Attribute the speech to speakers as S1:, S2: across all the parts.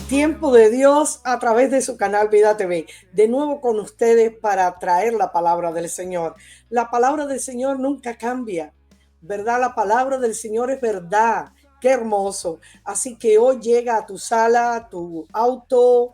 S1: Tiempo de Dios a través de su canal Vida TV. De nuevo con ustedes para traer la palabra del Señor. La palabra del Señor nunca cambia, ¿verdad? La palabra del Señor es verdad. Qué hermoso. Así que hoy llega a tu sala, a tu auto,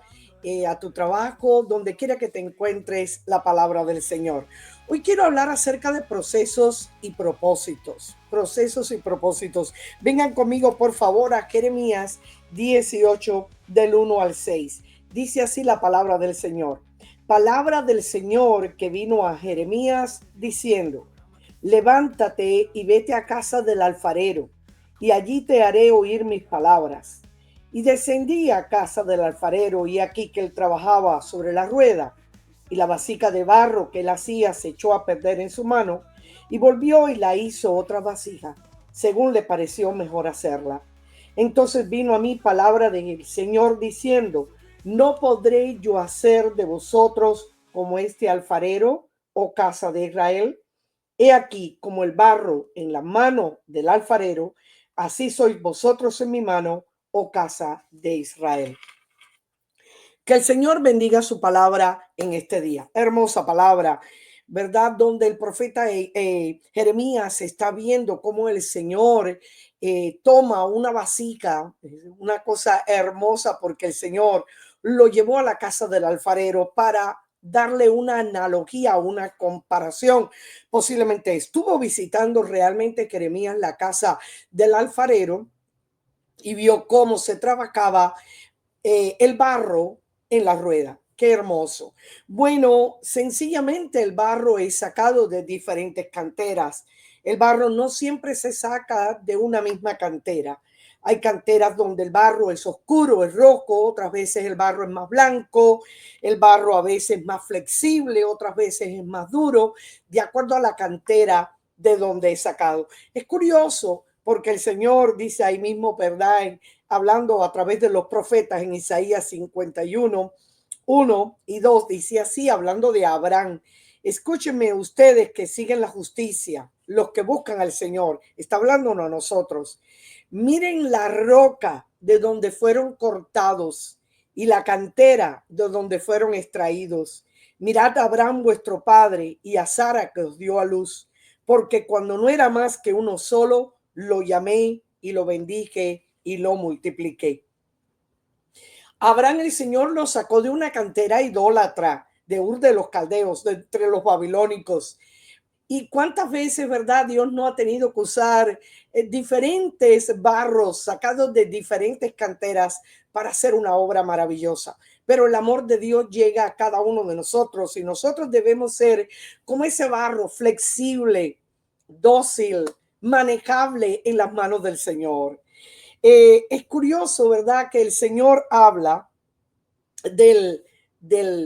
S1: a tu trabajo, donde quiera que te encuentres la palabra del Señor. Hoy quiero hablar acerca de procesos y propósitos. Procesos y propósitos. Vengan conmigo, por favor, a Jeremías 18, del 1 al 6. Dice así la palabra del Señor. Palabra del Señor que vino a Jeremías diciendo: levántate y vete a casa del alfarero, y allí te haré oír mis palabras. Y descendí a casa del alfarero, y aquí que él trabajaba sobre la rueda, y la vasija de barro que él hacía se echó a perder en su mano, y volvió y la hizo otra vasija, según le pareció mejor hacerla. Entonces vino a mí palabra del Señor diciendo: ¿no podré yo hacer de vosotros como este alfarero, oh casa de Israel? He aquí, como el barro en la mano del alfarero, así sois vosotros en mi mano, oh casa de Israel. Que el Señor bendiga su palabra en este día. Hermosa palabra, ¿verdad? Donde el profeta Jeremías está viendo cómo el Señor toma una vasija, una cosa hermosa, porque el Señor lo llevó a la casa del alfarero para darle una analogía, una comparación. Posiblemente estuvo visitando realmente Jeremías la casa del alfarero y vio cómo se trabajaba el barro en la rueda. Qué hermoso. Bueno, sencillamente el barro es sacado de diferentes canteras. El barro no siempre se saca de una misma cantera. Hay canteras donde el barro es oscuro, es rojo, otras veces el barro es más blanco, el barro a veces es más flexible, otras veces es más duro, de acuerdo a la cantera de donde es sacado. Es curioso porque el Señor dice ahí mismo, ¿verdad? Hablando a través de los profetas en Isaías 51, 1 y 2, dice así, hablando de Abraham: escúchenme ustedes que siguen la justicia, los que buscan al Señor. Está hablándonos a nosotros. Miren la roca de donde fueron cortados y la cantera de donde fueron extraídos. Mirad a Abraham vuestro padre y a Sara que os dio a luz, porque cuando no era más que uno solo, lo llamé y lo bendije y lo multipliqué. Abraham, el Señor lo sacó de una cantera idólatra de Ur de los Caldeos, de entre los babilónicos. Y cuántas veces, ¿verdad? Dios no ha tenido que usar diferentes barros sacados de diferentes canteras para hacer una obra maravillosa. Pero el amor de Dios llega a cada uno de nosotros y nosotros debemos ser como ese barro flexible, dócil, manejable en las manos del Señor. Es curioso, ¿verdad? Que el Señor habla del,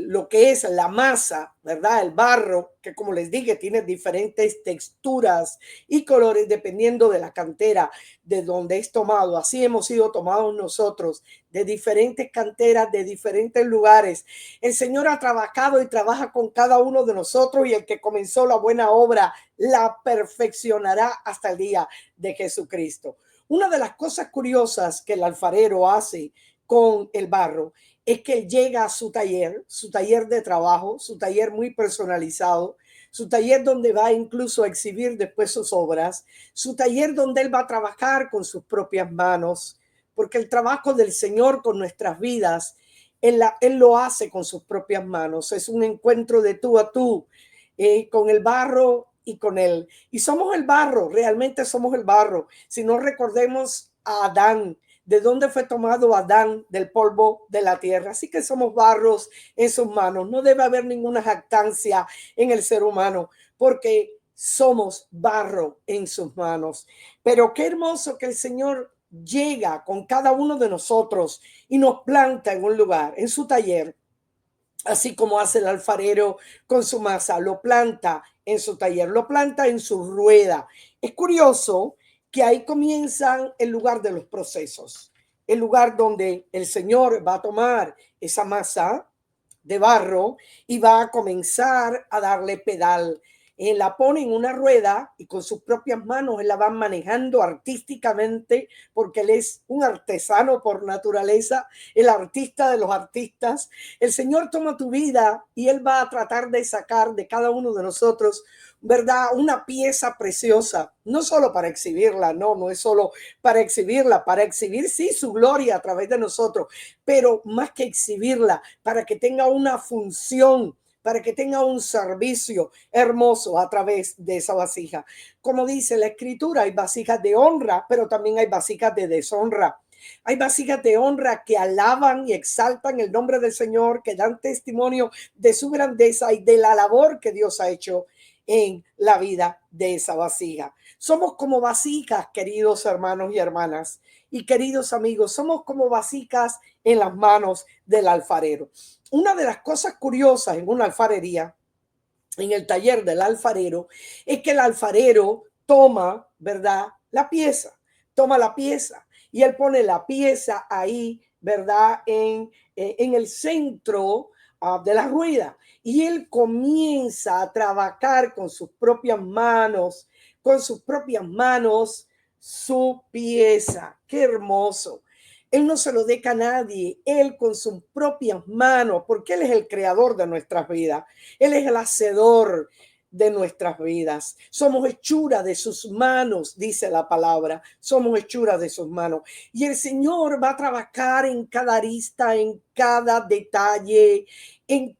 S1: lo que es la masa, ¿verdad? El barro, que como les dije, tiene diferentes texturas y colores dependiendo de la cantera de donde es tomado. Así hemos sido tomados nosotros, de diferentes canteras, de diferentes lugares. El Señor ha trabajado y trabaja con cada uno de nosotros, y el que comenzó la buena obra la perfeccionará hasta el día de Jesucristo. Una de las cosas curiosas que el alfarero hace con el barro es que él llega a su taller de trabajo, su taller muy personalizado, su taller donde va incluso a exhibir después sus obras, su taller donde él va a trabajar con sus propias manos, porque el trabajo del Señor con nuestras vidas, él lo hace con sus propias manos. Es un encuentro de tú a tú con el barro y con él. Y somos el barro, realmente somos el barro. Si no, recordemos a Adán. ¿De dónde fue tomado Adán? Del polvo de la tierra. Así que somos barros en sus manos. No debe haber ninguna jactancia en el ser humano, porque somos barro en sus manos. Pero qué hermoso que el Señor llega con cada uno de nosotros y nos planta en un lugar, en su taller, así como hace el alfarero con su masa. Lo planta en su taller, lo planta en su rueda. Es curioso que ahí comienzan el lugar de los procesos, el lugar donde el Señor va a tomar esa masa de barro y va a comenzar a darle pedal. Él la pone en una rueda y con sus propias manos él la va manejando artísticamente, porque él es un artesano por naturaleza, el artista de los artistas. El Señor toma tu vida y él va a tratar de sacar de cada uno de nosotros, ¿verdad? Una pieza preciosa, no solo para exhibirla, no es solo para exhibir sí su gloria a través de nosotros, pero más que exhibirla, para que tenga una función, para que tenga un servicio hermoso a través de esa vasija. Como dice la escritura, hay vasijas de honra, pero también hay vasijas de deshonra. Hay vasijas de honra que alaban y exaltan el nombre del Señor, que dan testimonio de su grandeza y de la labor que Dios ha hecho en la vida de esa vasija. Somos como vasijas, queridos hermanos y hermanas, y queridos amigos, somos como vasijas en las manos del alfarero. Una de las cosas curiosas en una alfarería, en el taller del alfarero, es que el alfarero toma, ¿verdad? Toma la pieza y él pone la pieza ahí, ¿verdad? En el centro de la rueda, y él comienza a trabajar con sus propias manos, su pieza. Qué hermoso. Él no se lo deja a nadie, él con sus propias manos, porque él es el creador de nuestras vidas, él es el hacedor de nuestras vidas. Somos hechura de sus manos, dice la palabra. Somos hechura de sus manos. Y el Señor va a trabajar en cada arista, en cada detalle, y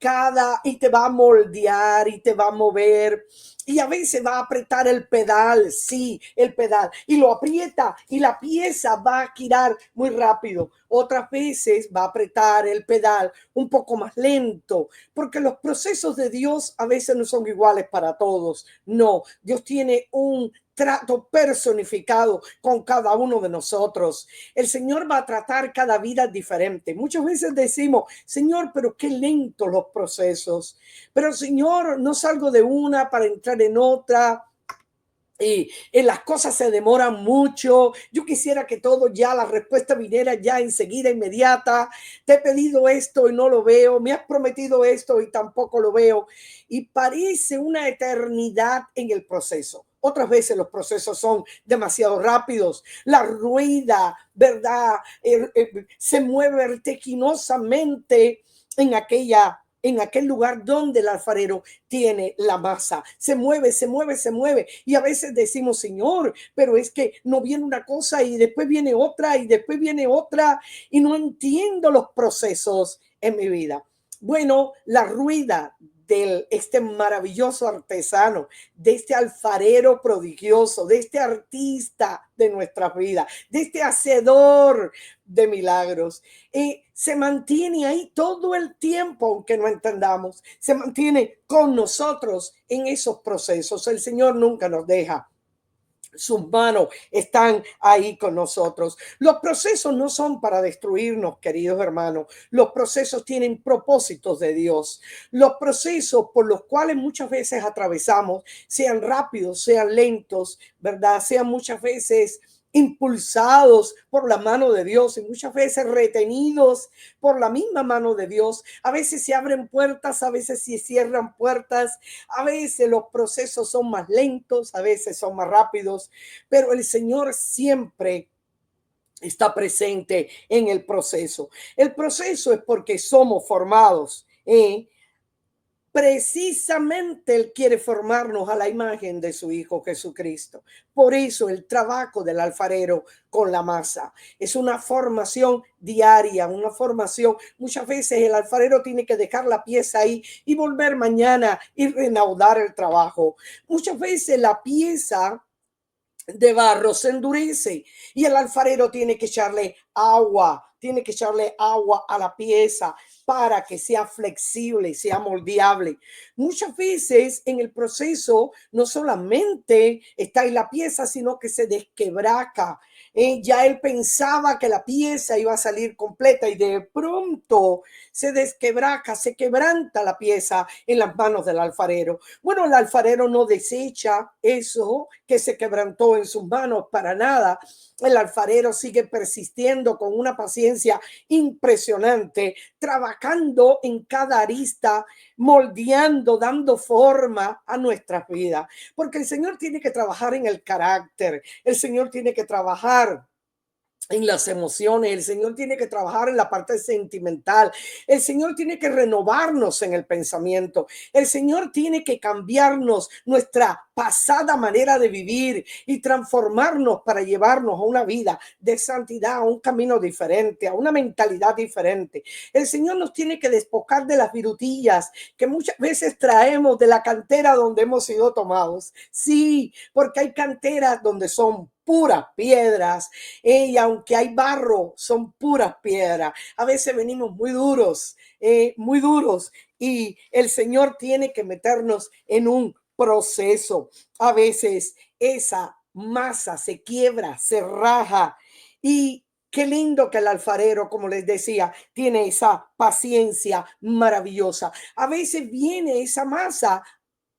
S1: te va a moldear y te va a mover. Y a veces va a apretar el pedal, sí, el pedal, y lo aprieta y la pieza va a girar muy rápido. Otras veces va a apretar el pedal un poco más lento, porque los procesos de Dios a veces no son iguales para todos. No, Dios tiene un trato personificado con cada uno de nosotros. El Señor va a tratar cada vida diferente. Muchas veces decimos, Señor, pero qué lentos los procesos. Pero Señor, no salgo de una para entrar en otra. Y las cosas se demoran mucho. Yo quisiera que todo ya, la respuesta viniera ya enseguida, inmediata. Te he pedido esto y no lo veo. Me has prometido esto y tampoco lo veo. Y parece una eternidad en el proceso. Otras veces los procesos son demasiado rápidos. La rueda, ¿verdad? Se mueve vertiginosamente en aquel lugar donde el alfarero tiene la masa. Se mueve, se mueve, se mueve. Y a veces decimos, Señor, pero es que no viene una cosa y después viene otra y después viene otra, y no entiendo los procesos en mi vida. Bueno, la rueda de este maravilloso artesano, de este alfarero prodigioso, de este artista de nuestras vidas, de este hacedor de milagros, se mantiene ahí todo el tiempo, aunque no entendamos, se mantiene con nosotros en esos procesos. El Señor nunca nos deja. Sus manos están ahí con nosotros. Los procesos no son para destruirnos, queridos hermanos. Los procesos tienen propósitos de Dios. Los procesos por los cuales muchas veces atravesamos, sean rápidos, sean lentos, ¿verdad? Sean muchas veces impulsados por la mano de Dios y muchas veces retenidos por la misma mano de Dios. A veces se abren puertas, a veces se cierran puertas, a veces los procesos son más lentos, a veces son más rápidos, pero el Señor siempre está presente en el proceso. El proceso es porque somos formados, precisamente Él quiere formarnos a la imagen de su Hijo Jesucristo. Por eso el trabajo del alfarero con la masa es una formación diaria, una formación. Muchas veces el alfarero tiene que dejar la pieza ahí y volver mañana y reanudar el trabajo. Muchas veces la pieza de barro se endurece y el alfarero tiene que echarle agua a la pieza para que sea flexible, sea moldeable. Muchas veces en el proceso no solamente está en la pieza, sino que se desquebraja. Ya él pensaba que la pieza iba a salir completa y de pronto se desquebraja, se quebranta la pieza en las manos del alfarero. Bueno, el alfarero no desecha eso que se quebrantó en sus manos para nada. El alfarero sigue persistiendo con una paciencia impresionante, trabajando en cada arista, moldeando, dando forma a nuestras vidas. Porque el Señor tiene que trabajar en el carácter, el Señor tiene que trabajar en las emociones, el Señor tiene que trabajar en la parte sentimental, el Señor tiene que renovarnos en el pensamiento, el Señor tiene que cambiarnos nuestra pasada manera de vivir y transformarnos para llevarnos a una vida de santidad, a un camino diferente, a una mentalidad diferente. El Señor nos tiene que despojar de las virutillas que muchas veces traemos de la cantera donde hemos sido tomados. Sí, porque hay canteras donde son puras piedras, y aunque hay barro, son puras piedras. A veces venimos muy duros, y el Señor tiene que meternos en un proceso. A veces esa masa se quiebra, se raja, y qué lindo que el alfarero, como les decía, tiene esa paciencia maravillosa. A veces viene esa masa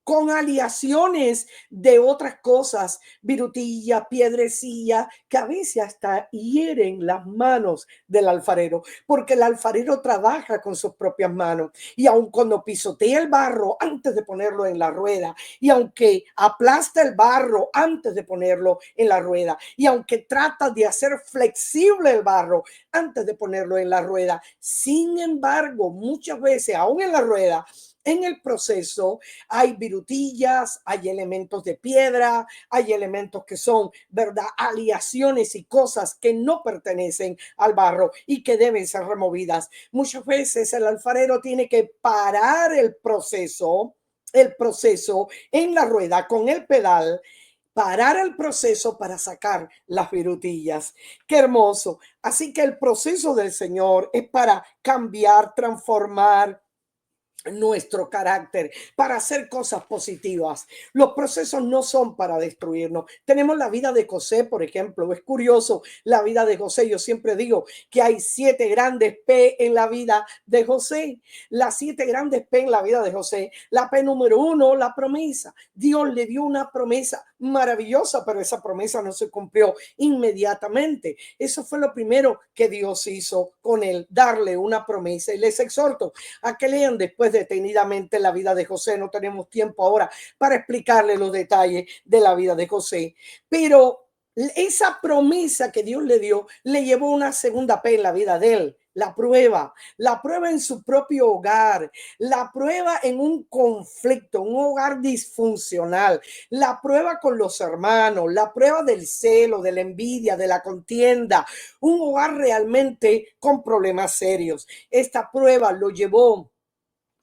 S1: con aleaciones de otras cosas, virutilla, piedrecilla, que a veces hasta hieren las manos del alfarero, porque el alfarero trabaja con sus propias manos. Y aun cuando pisotea el barro antes de ponerlo en la rueda, y aunque aplasta el barro antes de ponerlo en la rueda, y aunque trata de hacer flexible el barro antes de ponerlo en la rueda, sin embargo, muchas veces, aún en la rueda, en el proceso hay virutillas, hay elementos de piedra, hay elementos que son, ¿verdad?, aleaciones y cosas que no pertenecen al barro y que deben ser removidas. Muchas veces el alfarero tiene que parar el proceso en la rueda con el pedal, parar el proceso para sacar las virutillas. Qué hermoso. Así que el proceso del Señor es para cambiar, transformar nuestro carácter, para hacer cosas positivas. Los procesos no son para destruirnos. Tenemos la vida de José, por ejemplo. Es curioso la vida de José. Yo siempre digo que hay 7 grandes P en la vida de José. Las 7 grandes P en la vida de José. La P número 1, la promesa. Dios le dio una promesa maravillosa, pero esa promesa no se cumplió inmediatamente. Eso fue lo primero que Dios hizo con él, darle una promesa. Y les exhorto a que lean después detenidamente la vida de José. No tenemos tiempo ahora para explicarle los detalles de la vida de José, pero esa promesa que Dios le dio le llevó una segunda P en la vida de él. La prueba en su propio hogar, la prueba en un conflicto, un hogar disfuncional, la prueba con los hermanos, la prueba del celo, de la envidia, de la contienda, un hogar realmente con problemas serios. Esta prueba lo llevó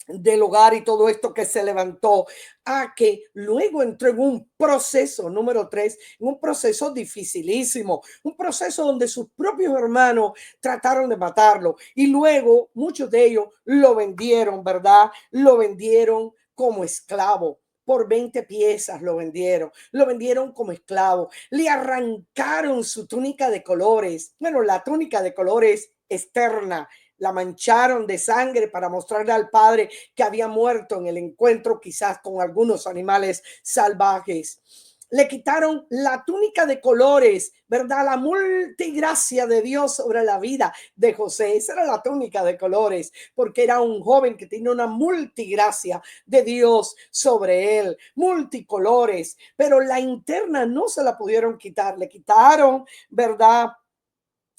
S1: del hogar y todo esto que se levantó a que luego entró en un proceso número 3, en un proceso dificilísimo, un proceso donde sus propios hermanos trataron de matarlo y luego muchos de ellos lo vendieron, ¿verdad? Lo vendieron como esclavo. Por 20 piezas lo vendieron como esclavo, le arrancaron su túnica de colores, bueno, la túnica de colores externa, la mancharon de sangre para mostrarle al padre que había muerto en el encuentro quizás con algunos animales salvajes. Le quitaron la túnica de colores, ¿verdad? La multigracia de Dios sobre la vida de José. Esa era la túnica de colores, porque era un joven que tenía una multigracia de Dios sobre él, multicolores, pero la interna no se la pudieron quitar. Le quitaron, ¿verdad?,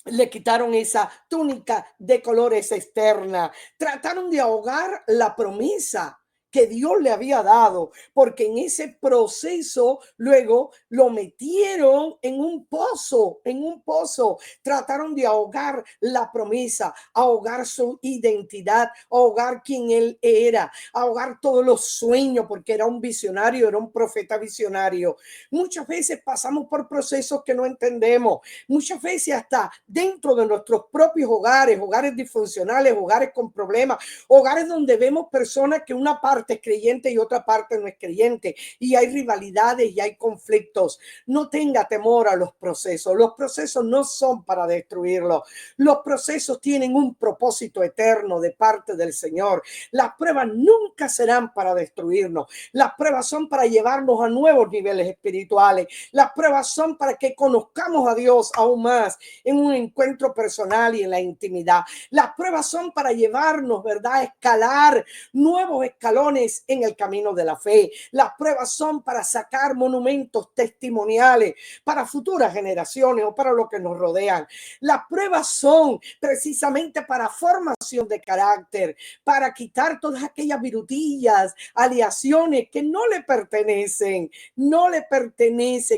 S1: le quitaron esa túnica de colores externa. Trataron de ahogar la promesa que Dios le había dado, porque en ese proceso luego lo metieron en un pozo, trataron de ahogar la promesa, ahogar su identidad, ahogar quién él era, ahogar todos los sueños, porque era un visionario, era un profeta visionario. Muchas veces pasamos por procesos que no entendemos, muchas veces hasta dentro de nuestros propios hogares, hogares disfuncionales, hogares con problemas, hogares donde vemos personas que una parte parte es creyente y otra parte no es creyente. Y hay rivalidades y hay conflictos. No tenga temor a los procesos. Los procesos no son para destruirlo. Los procesos tienen un propósito eterno de parte del Señor. Las pruebas nunca serán para destruirnos. Las pruebas son para llevarnos a nuevos niveles espirituales. Las pruebas son para que conozcamos a Dios aún más en un encuentro personal y en la intimidad. Las pruebas son para llevarnos, ¿verdad?, a escalar nuevos escalones en el camino de la fe. Las pruebas son para sacar monumentos testimoniales para futuras generaciones o para los que nos rodean. Las pruebas son precisamente para formación de carácter, para quitar todas aquellas virutillas, aleaciones que no le pertenecen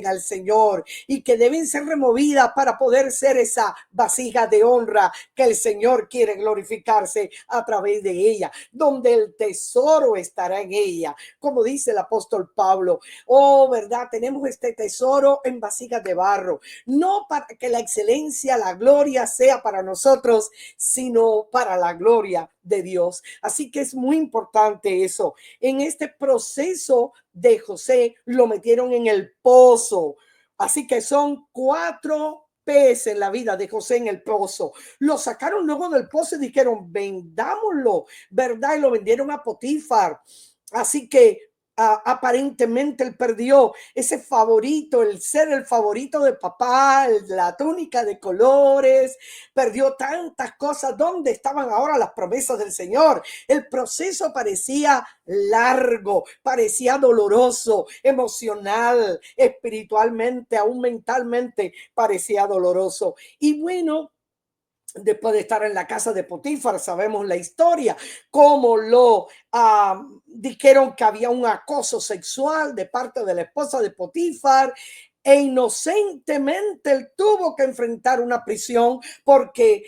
S1: al Señor y que deben ser removidas para poder ser esa vasija de honra que el Señor quiere glorificarse a través de ella, donde el tesoro estará en ella, como dice el apóstol Pablo. Oh, verdad, tenemos este tesoro en vasijas de barro, no para que la excelencia, la gloria sea para nosotros, sino para la gloria de Dios. Así que es muy importante eso. En este proceso de José lo metieron en el pozo. Así que son 4 P's en la vida de José en el pozo. Lo sacaron luego del pozo y dijeron, vendámoslo, ¿verdad? Y lo vendieron a Potifar. Así que aparentemente él perdió ese favorito, el ser el favorito de papá, la túnica de colores, perdió tantas cosas. ¿Dónde estaban ahora las promesas del Señor? El proceso parecía largo, parecía doloroso, emocional, espiritualmente, aún mentalmente parecía doloroso. Y bueno, después de estar en la casa de Potifar, sabemos la historia, cómo lo dijeron que había un acoso sexual de parte de la esposa de Potifar, e inocentemente él tuvo que enfrentar una prisión porque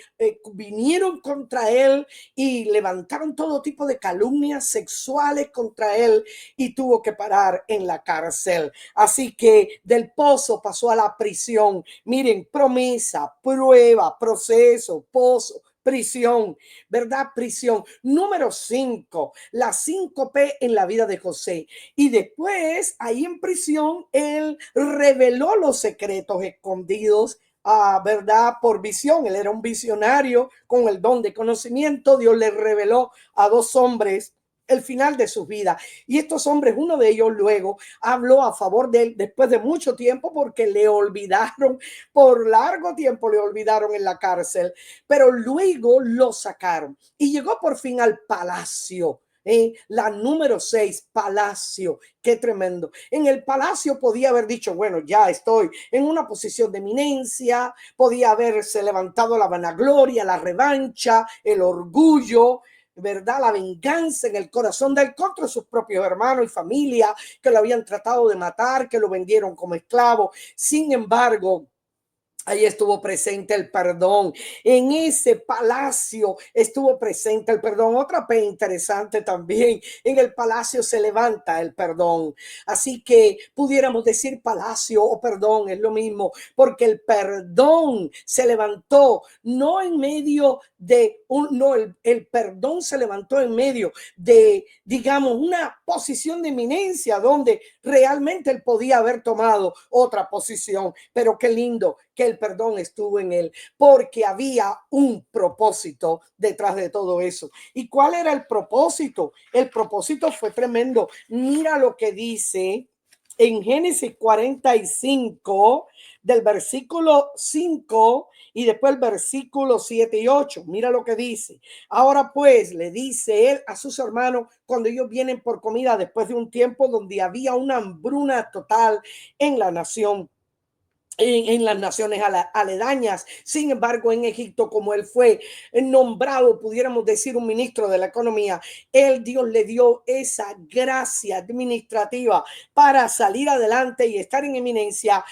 S1: vinieron contra él y levantaron todo tipo de calumnias sexuales contra él y tuvo que parar en la cárcel. Así que del pozo pasó a la prisión. Miren, promesa, prueba, proceso, pozo, prisión, ¿verdad? Prisión. Número 5, la 5 P en la vida de José. Y después, ahí en prisión, él reveló los secretos escondidos, ¿verdad? Por visión. Él era un visionario con el don de conocimiento. Dios le reveló a 2 hombres el final de su vida. Y estos hombres, uno de ellos luego habló a favor de él después de mucho tiempo porque le olvidaron, por largo tiempo le olvidaron en la cárcel, pero luego lo sacaron y llegó por fin al palacio. La número 6, palacio. Qué tremendo. En el palacio podía haber dicho, bueno, ya estoy en una posición de eminencia, podía haberse levantado la vanagloria, la revancha, el orgullo, ¿verdad? La venganza en el corazón del contra sus propios hermanos y familia que lo habían tratado de matar, que lo vendieron como esclavo. Sin embargo, ahí estuvo presente el perdón. En ese palacio estuvo presente el perdón. Otra P interesante también. En el palacio se levanta el perdón. Así que pudiéramos decir palacio o perdón, es lo mismo, porque el perdón se levantó no en medio de el perdón se levantó en medio de, digamos, una posición de eminencia donde realmente él podía haber tomado otra posición. Pero qué lindo que el perdón estuvo en él, porque había un propósito detrás de todo eso. ¿Y cuál era el propósito? El propósito fue tremendo. Mira lo que dice en Génesis 45, del versículo 5 y después el versículo 7 y 8. Mira lo que dice. Ahora pues, le dice él a sus hermanos cuando ellos vienen por comida después de un tiempo donde había una hambruna total en la nación. En las naciones aledañas. Sin embargo, en Egipto, como él fue nombrado, pudiéramos decir, un ministro de la economía, Dios le dio esa gracia administrativa para salir adelante y estar en eminencia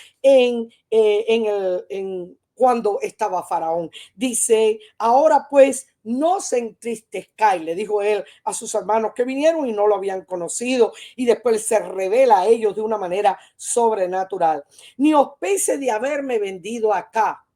S1: cuando estaba Faraón. Dice, ahora pues no se entristezcáis, le dijo él a sus hermanos que vinieron y no lo habían conocido, y después se revela a ellos de una manera sobrenatural. Ni os pese de haberme vendido acá.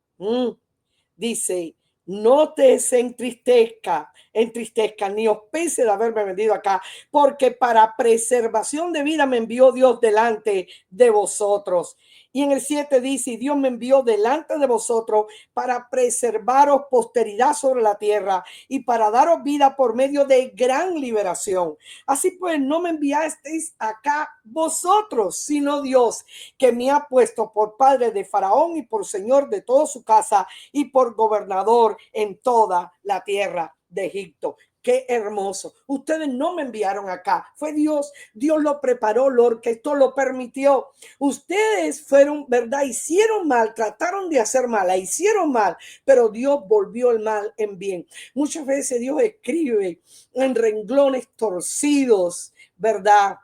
S1: Dice, no te se entristezca entristezcan ni os pese de haberme vendido acá, porque para preservación de vida me envió Dios delante de vosotros. Y en el 7 dice, y Dios me envió delante de vosotros para preservaros posteridad sobre la tierra y para daros vida por medio de gran liberación. Así pues, no me enviasteis acá vosotros, sino Dios, que me ha puesto por padre de Faraón y por señor de toda su casa y por gobernador en toda la tierra de Egipto. Qué hermoso. Ustedes no me enviaron acá. Fue Dios. Dios lo preparó, lo orquestó, lo permitió. Ustedes fueron, ¿verdad? Hicieron mal, trataron de hacer mal, la hicieron mal, pero Dios volvió el mal en bien. Muchas veces Dios escribe en renglones torcidos, ¿verdad?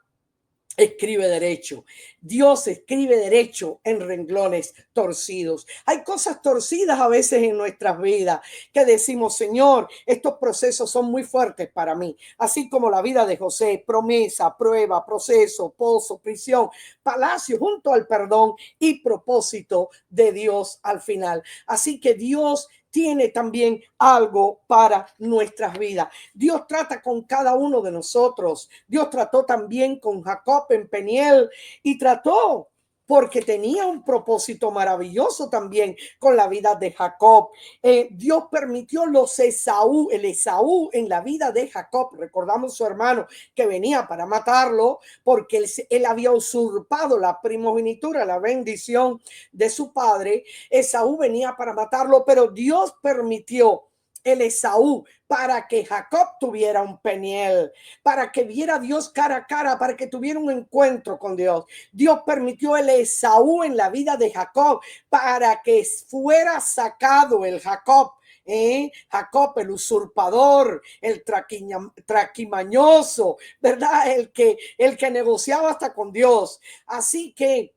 S1: Escribe derecho. Dios escribe derecho en renglones torcidos. Hay cosas torcidas a veces en nuestras vidas que decimos, Señor, estos procesos son muy fuertes para mí. Así como la vida de José, promesa, prueba, proceso, pozo, prisión, palacio, junto al perdón y propósito de Dios al final. Así que Dios tiene también algo para nuestras vidas. Dios trata con cada uno de nosotros. Dios trató también con Jacob en Peniel y trató porque tenía un propósito maravilloso también con la vida de Jacob. Dios permitió el Esaú en la vida de Jacob. Recordamos su hermano que venía para matarlo porque él había usurpado la primogenitura, la bendición de su padre. Esaú venía para matarlo, pero Dios permitió el Esaú para que Jacob tuviera un Peniel, para que viera a Dios cara a cara, para que tuviera un encuentro con Dios. Dios permitió el Esaú en la vida de Jacob para que fuera sacado el Jacob. Jacob, el usurpador, el traquimañoso, ¿verdad? El que negociaba hasta con Dios. Así que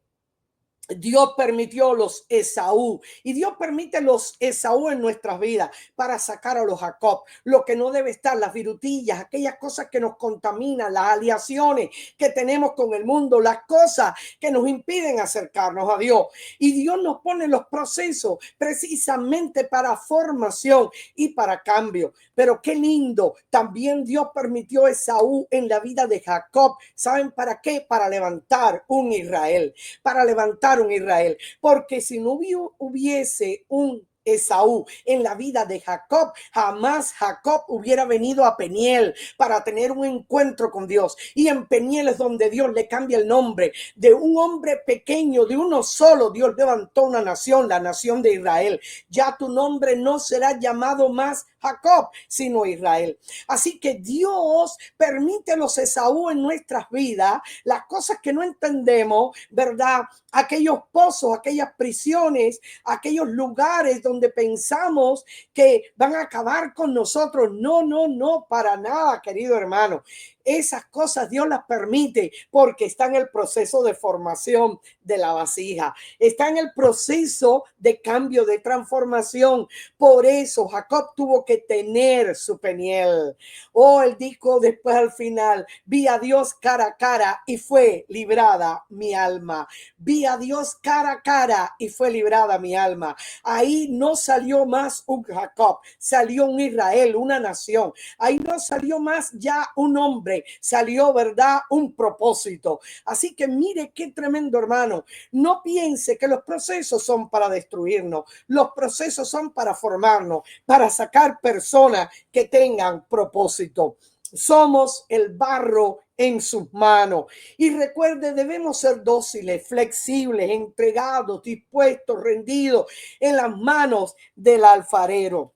S1: Dios permitió los Esaú y Dios permite los Esaú en nuestras vidas para sacar a los Jacob, lo que no debe estar, las virutillas, aquellas cosas que nos contaminan, las aliaciones que tenemos con el mundo, las cosas que nos impiden acercarnos a Dios. Y Dios nos pone los procesos precisamente para formación y para cambio. Pero qué lindo, también Dios permitió Esaú en la vida de Jacob. ¿Saben para qué? Para levantar un Israel, para levantar un Israel, porque si no hubiese un Esaú en la vida de Jacob, jamás Jacob hubiera venido a Peniel para tener un encuentro con Dios. Y en Peniel es donde Dios le cambia el nombre de un hombre pequeño, de uno solo. Dios levantó una nación, la nación de Israel. Ya tu nombre no será llamado más Jacob, sino Israel. Así que Dios permite los Esaú en nuestras vidas, las cosas que no entendemos, ¿verdad? Aquellos pozos, aquellas prisiones, aquellos lugares donde pensamos que van a acabar con nosotros. No, no, no, para nada, querido hermano. Esas cosas Dios las permite porque está en el proceso de formación de la vasija, está en el proceso de cambio, de transformación. Por eso Jacob tuvo que tener su Peniel. Él dijo después al final, vi a Dios cara a cara y fue librada mi alma. Vi a Dios cara a cara y fue librada mi alma. Ahí no salió más un Jacob, salió un Israel, una nación. Ahí no salió más ya un hombre, salió, ¿verdad?, un propósito. Así que mire qué tremendo, hermano. No piense que los procesos son para destruirnos. Los procesos son para formarnos, para sacar personas que tengan propósito. Somos el barro en sus manos. Y recuerde, debemos ser dóciles, flexibles, entregados, dispuestos, rendidos en las manos del alfarero.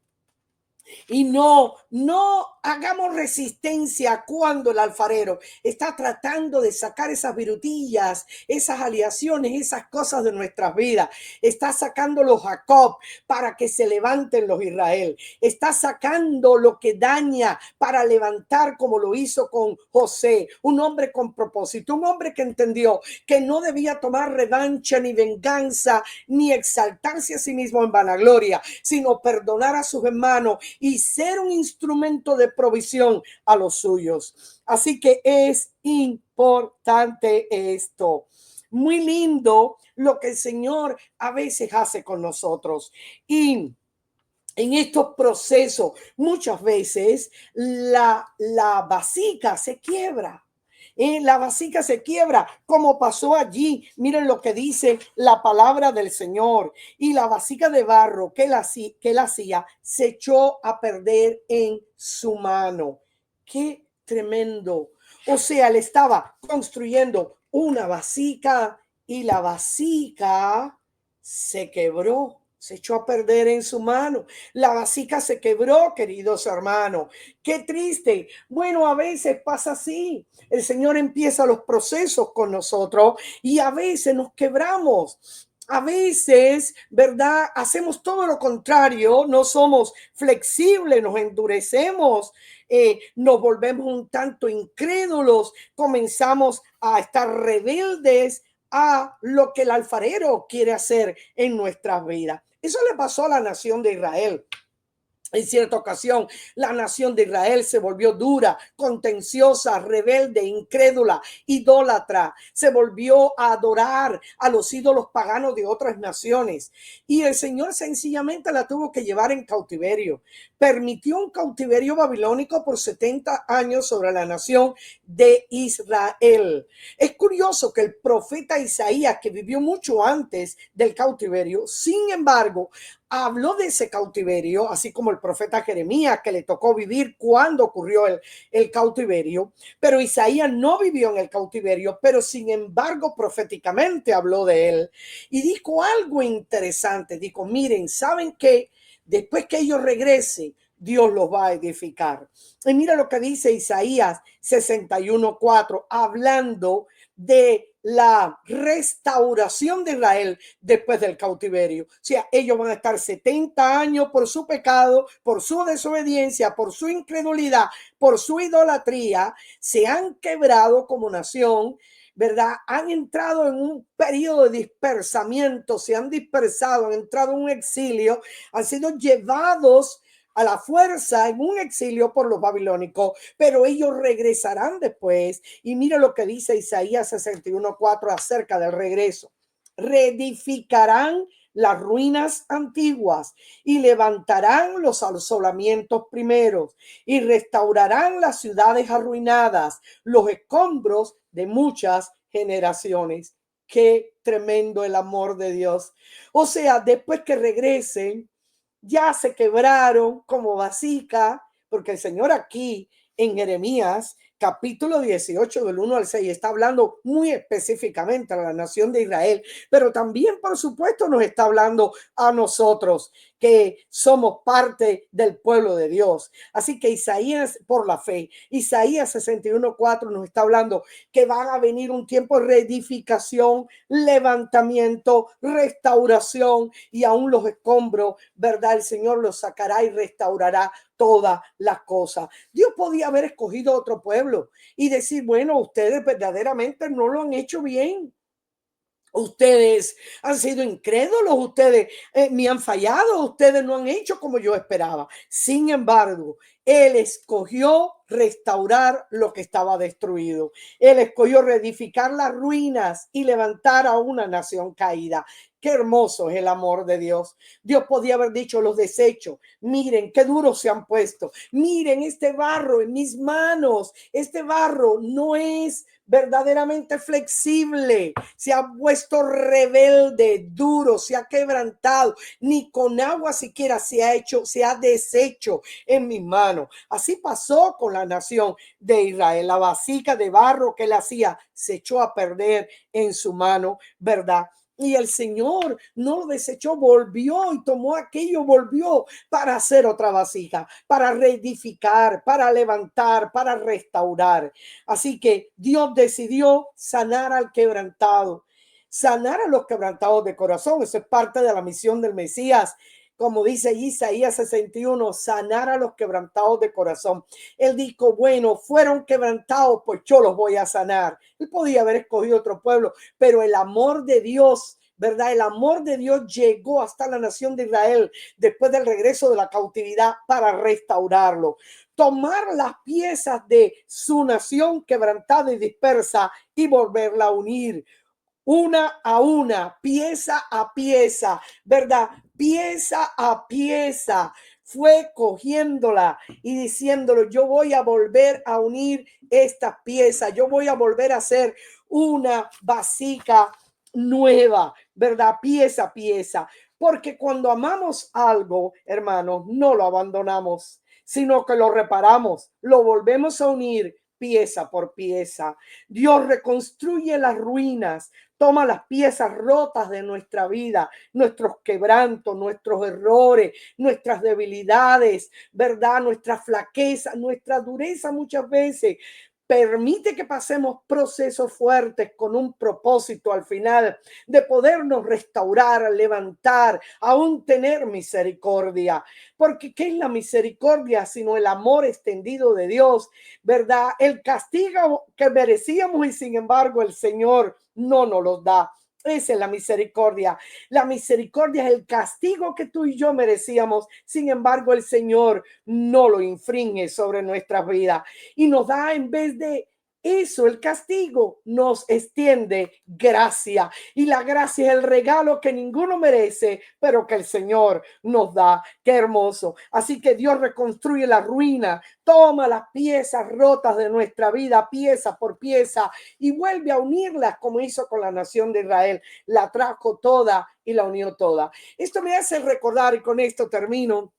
S1: Y no hagamos resistencia cuando el alfarero está tratando de sacar esas virutillas, esas aleaciones, esas cosas de nuestras vidas. Está sacando los Jacob para que se levanten los Israel. Está sacando lo que daña para levantar, como lo hizo con José, un hombre con propósito, un hombre que entendió que no debía tomar revancha ni venganza, ni exaltarse a sí mismo en vanagloria, sino perdonar a sus hermanos y ser un instrumento de provisión a los suyos. Así que es importante esto. Muy lindo lo que el Señor a veces hace con nosotros. Y en estos procesos, muchas veces la vasija se quiebra. La vasija se quiebra, como pasó allí. Miren lo que dice la palabra del Señor. Y la vasija de barro que él hacía se echó a perder en su mano. Qué tremendo. O sea, él estaba construyendo una vasija y la vasija se quebró, se echó a perder en su mano. La vasija se quebró, queridos hermanos. Qué triste. Bueno, a veces pasa así. El Señor empieza los procesos con nosotros y a veces nos quebramos. A veces, ¿verdad? Hacemos todo lo contrario, no somos flexibles, nos endurecemos, nos volvemos un tanto incrédulos, comenzamos a estar rebeldes a lo que el alfarero quiere hacer en nuestras vidas. Eso le pasó a la nación de Israel. En cierta ocasión, la nación de Israel se volvió dura, contenciosa, rebelde, incrédula, idólatra. Se volvió a adorar a los ídolos paganos de otras naciones. Y el Señor sencillamente la tuvo que llevar en cautiverio. Permitió un cautiverio babilónico por 70 años sobre la nación de Israel. Es curioso que el profeta Isaías, que vivió mucho antes del cautiverio, sin embargo, habló de ese cautiverio, así como el profeta Jeremías, que le tocó vivir cuando ocurrió el cautiverio, pero Isaías no vivió en el cautiverio, pero sin embargo proféticamente habló de él y dijo algo interesante. Dijo, miren, ¿saben qué? Después que ellos regresen, Dios los va a edificar. Y mira lo que dice Isaías 61:4, hablando de la restauración de Israel después del cautiverio. O sea, ellos van a estar 70 años por su pecado, por su desobediencia, por su incredulidad, por su idolatría, se han quebrado como nación, ¿verdad? Han entrado en un periodo de dispersamiento, se han dispersado, han entrado en un exilio, han sido llevados a la fuerza en un exilio por los babilónicos, pero ellos regresarán después. Y mira lo que dice Isaías 61:4 acerca del regreso. Reedificarán las ruinas antiguas y levantarán los asolamientos primeros y restaurarán las ciudades arruinadas, los escombros de muchas generaciones. Qué tremendo el amor de Dios. O sea, después que regresen, ya se quebraron como vasija, porque el Señor aquí en Jeremías capítulo 18 del 1 al 6 está hablando muy específicamente a la nación de Israel, pero también por supuesto nos está hablando a nosotros que somos parte del pueblo de Dios. Así que Isaías, por la fe, Isaías 61:4 nos está hablando que van a venir un tiempo de reedificación, levantamiento, restauración y aún los escombros, ¿verdad? El Señor los sacará y restaurará todas las cosas. Dios podía haber escogido otro pueblo y decir, bueno, ustedes verdaderamente no lo han hecho bien. Ustedes han sido incrédulos, ustedes me han fallado, ustedes no han hecho como yo esperaba. Sin embargo, Él escogió restaurar lo que estaba destruido. Él escogió reedificar las ruinas y levantar a una nación caída. Qué hermoso es el amor de Dios. Dios podía haber dicho los desechos. Miren qué duros se han puesto. Miren este barro en mis manos. Este barro no es verdaderamente flexible. Se ha puesto rebelde, duro, se ha quebrantado. Ni con agua siquiera se ha deshecho en mis manos. Así pasó con la nación de Israel. La vasija de barro que él hacía se echó a perder en su mano, ¿verdad? Y el Señor no lo desechó, volvió y tomó aquello, volvió para hacer otra vasija, para reedificar, para levantar, para restaurar. Así que Dios decidió sanar al quebrantado, sanar a los quebrantados de corazón. Eso es parte de la misión del Mesías. Como dice Isaías 61, sanar a los quebrantados de corazón. Él dijo, bueno, fueron quebrantados, pues yo los voy a sanar. Él podía haber escogido otro pueblo, pero el amor de Dios, ¿verdad? El amor de Dios llegó hasta la nación de Israel después del regreso de la cautividad para restaurarlo. Tomar las piezas de su nación quebrantada y dispersa y volverla a unir. una a una, pieza a pieza, ¿verdad? Pieza a pieza. Fue cogiéndola y diciéndolo, yo voy a volver a unir estas piezas, yo voy a volver a hacer una vasija nueva, ¿verdad? Pieza a pieza. Porque cuando amamos algo, hermanos, no lo abandonamos, sino que lo reparamos, lo volvemos a unir pieza por pieza. Dios reconstruye las ruinas, toma las piezas rotas de nuestra vida, nuestros quebrantos, nuestros errores, nuestras debilidades, ¿verdad? Nuestra flaqueza, nuestra dureza muchas veces. Permite que pasemos procesos fuertes con un propósito al final de podernos restaurar, levantar, aún tener misericordia. Porque ¿qué es la misericordia sino el amor extendido de Dios? ¿Verdad? El castigo que merecíamos y sin embargo el Señor no nos los da. Esa es la misericordia. La misericordia es el castigo que tú y yo merecíamos. Sin embargo, el Señor no lo infringe sobre nuestras vidas y nos da, en vez de eso, el castigo, nos extiende gracia. Y la gracia es el regalo que ninguno merece, pero que el Señor nos da. Qué hermoso. Así que Dios reconstruye la ruina, toma las piezas rotas de nuestra vida, pieza por pieza, y vuelve a unirlas como hizo con la nación de Israel. La trajo toda y la unió toda. Esto me hace recordar, y con esto termino,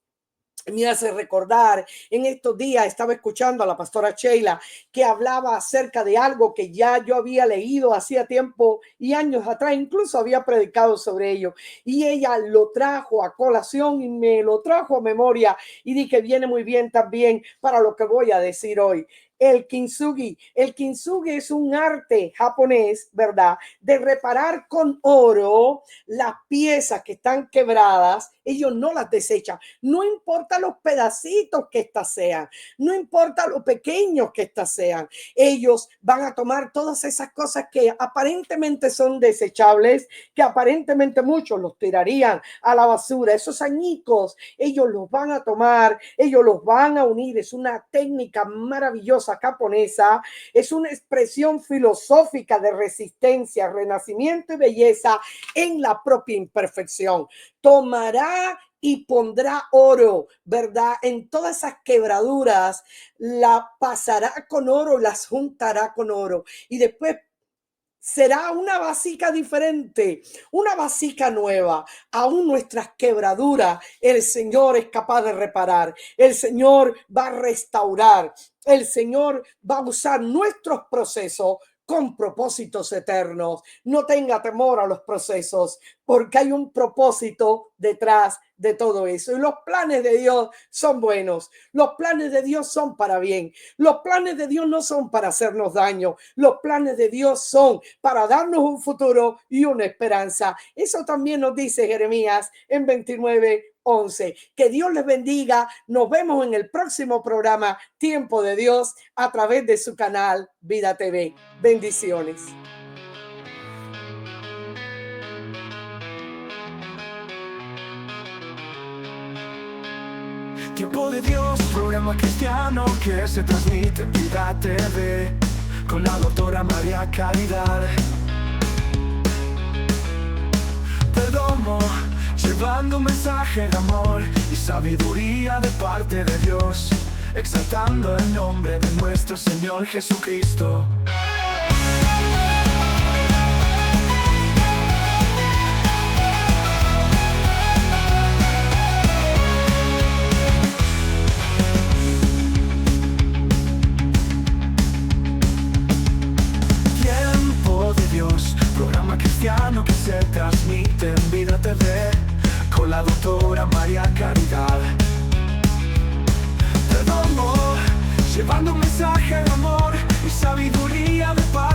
S1: me hace recordar, en estos días estaba escuchando a la pastora Sheila que hablaba acerca de algo que ya yo había leído hacía tiempo y años atrás, incluso había predicado sobre ello, y ella lo trajo a colación y me lo trajo a memoria y dije, viene muy bien también para lo que voy a decir hoy. El kintsugi. El kintsugi es un arte japonés, ¿verdad? De reparar con oro las piezas que están quebradas. Ellos no las desechan. No importa los pedacitos que éstas sean. No importa lo pequeños que éstas sean. Ellos van a tomar todas esas cosas que aparentemente son desechables, que aparentemente muchos los tirarían a la basura. Esos añicos, ellos los van a tomar, ellos los van a unir. Es una técnica maravillosa japonesa, es una expresión filosófica de resistencia, renacimiento y belleza en la propia imperfección. Tomará y pondrá oro, ¿verdad? En todas esas quebraduras, la pasará con oro, las juntará con oro y después será una vasija diferente, una vasija nueva. Aún nuestras quebraduras, el Señor es capaz de reparar. El Señor va a restaurar. El Señor va a usar nuestros procesos con propósitos eternos. No tenga temor a los procesos, porque hay un propósito detrás de todo eso. Y los planes de Dios son buenos. Los planes de Dios son para bien. Los planes de Dios no son para hacernos daño. Los planes de Dios son para darnos un futuro y una esperanza. Eso también nos dice Jeremías en 29:11. Que Dios les bendiga. Nos vemos en el próximo programa Tiempo de Dios a través de su canal Vida TV. Bendiciones.
S2: Tiempo de Dios, programa cristiano que se transmite en Vida TV con la doctora María Caridad Perdomo, llevando un mensaje de amor y sabiduría de parte de Dios, exaltando el nombre de nuestro Señor Jesucristo. Programa cristiano que se transmite en Vida TV con la doctora María Caridad Perdomo, llevando un mensaje de amor y sabiduría de paz.